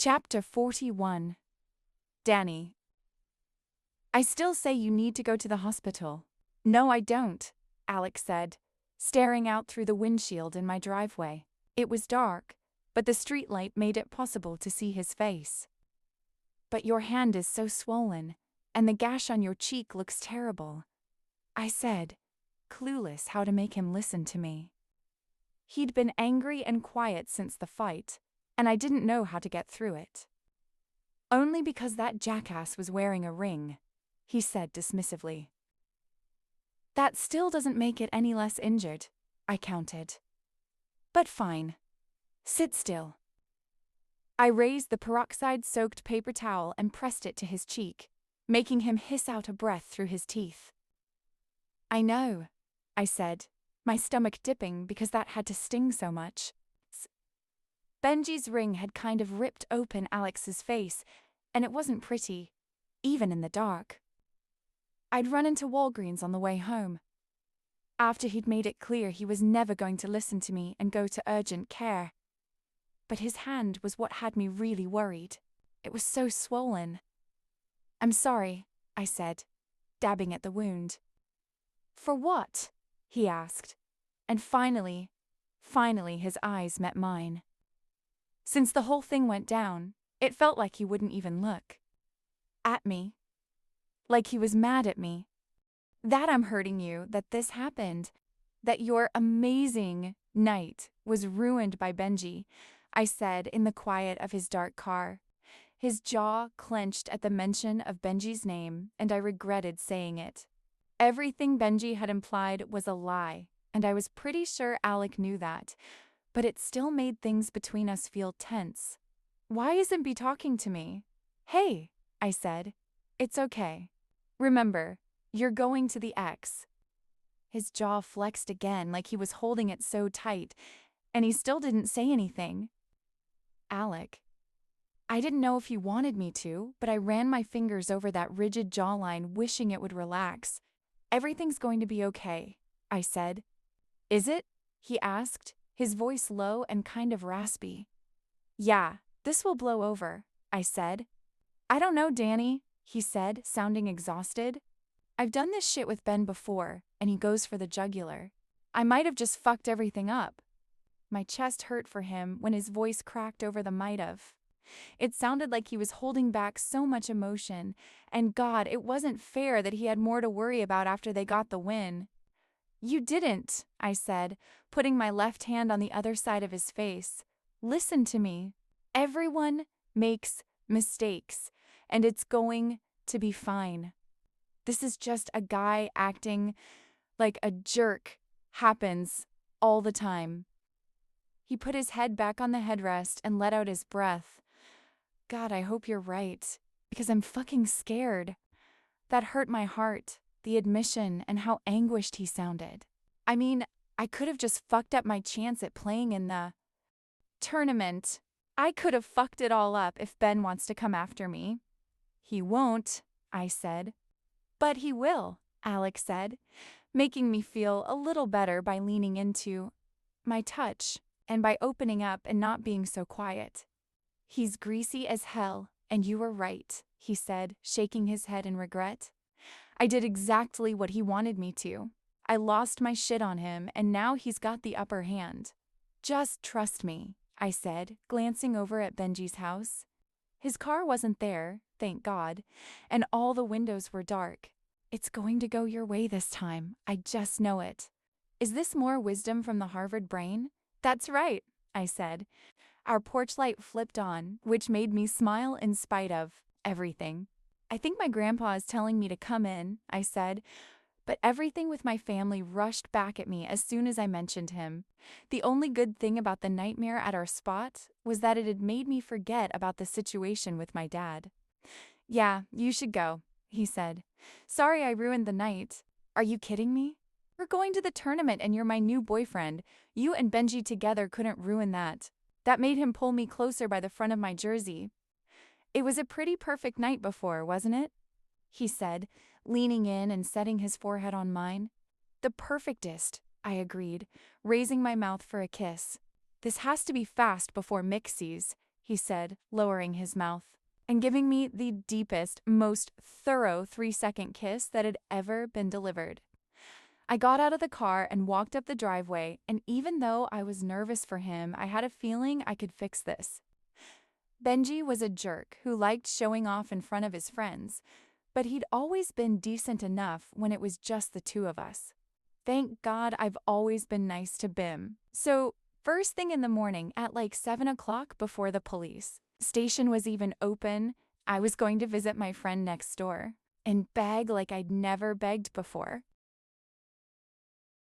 Chapter 41. Danny. I still say you need to go to the hospital. No, I don't, Alex said, staring out through the windshield in my driveway. It was dark, but the streetlight made it possible to see his face. But your hand is so swollen, and the gash on your cheek looks terrible, I said, clueless how to make him listen to me. He'd been angry and quiet since the fight, and I didn't know how to get through it. Only because that jackass was wearing a ring, he said dismissively. That still doesn't make it any less injured, I countered. But fine. Sit still. I raised the peroxide-soaked paper towel and pressed it to his cheek, making him hiss out a breath through his teeth. I know, I said, my stomach dipping because that had to sting so much. Benji's ring had kind of ripped open Alex's face, and it wasn't pretty, even in the dark. I'd run into Walgreens on the way home. After he'd made it clear he was never going to listen to me and go to urgent care. But his hand was what had me really worried. It was so swollen. I'm sorry, I said, dabbing at the wound. For what? He asked, and finally his eyes met mine. Since the whole thing went down, it felt like he wouldn't even look at me. Like he was mad at me. That I'm hurting you, that this happened, that your amazing night was ruined by Benji, I said in the quiet of his dark car. His jaw clenched at the mention of Benji's name, and I regretted saying it. Everything Benji had implied was a lie, and I was pretty sure Alec knew that, but it still made things between us feel tense. Why isn't B talking to me? Hey, I said. It's okay. Remember, you're going to the X. His jaw flexed again like he was holding it so tight, and he still didn't say anything. Alec. I didn't know if he wanted me to, but I ran my fingers over that rigid jawline, wishing it would relax. Everything's going to be okay, I said. Is it? He asked, his voice low and kind of raspy. Yeah, this will blow over, I said. I don't know, Danny, he said, sounding exhausted. I've done this shit with Ben before, and he goes for the jugular. I might have just fucked everything up. My chest hurt for him when his voice cracked over the might have. It sounded like he was holding back so much emotion, and God, it wasn't fair that he had more to worry about after they got the win. You didn't, I said, putting my left hand on the other side of his face. Listen to me. Everyone makes mistakes, and it's going to be fine. This is just a guy acting like a jerk. Happens all the time. He put his head back on the headrest and let out his breath. God, I hope you're right, because I'm fucking scared. That hurt my heart, the admission and how anguished he sounded. I mean, I could have just fucked up my chance at playing in the tournament. I could have fucked it all up if Ben wants to come after me. He won't, I said. But he will, Alex said, making me feel a little better by leaning into my touch and by opening up and not being so quiet. He's greasy as hell, and you were right, he said, shaking his head in regret. I did exactly what he wanted me to. I lost my shit on him, and now he's got the upper hand. Just trust me, I said, glancing over at Benji's house. His car wasn't there, thank God, and all the windows were dark. It's going to go your way this time, I just know it. Is this more wisdom from the Harvard brain? That's right, I said. Our porch light flipped on, which made me smile in spite of everything. I think my grandpa is telling me to come in, I said, but everything with my family rushed back at me as soon as I mentioned him. The only good thing about the nightmare at our spot was that it had made me forget about the situation with my dad. Yeah, you should go, he said. Sorry I ruined the night. Are you kidding me? We're going to the tournament and you're my new boyfriend. You and Benji together couldn't ruin that. That made him pull me closer by the front of my jersey. It was a pretty perfect night before, wasn't it? He said, leaning in and setting his forehead on mine. The perfectest, I agreed, raising my mouth for a kiss. This has to be fast before Mick sees, he said, lowering his mouth and giving me the deepest, most thorough 3-second kiss that had ever been delivered. I got out of the car and walked up the driveway, and even though I was nervous for him, I had a feeling I could fix this. Benji was a jerk who liked showing off in front of his friends, but he'd always been decent enough when it was just the two of us. Thank God I've always been nice to Bim. So, first thing in the morning at like 7 o'clock before the police station was even open, I was going to visit my friend next door and beg like I'd never begged before.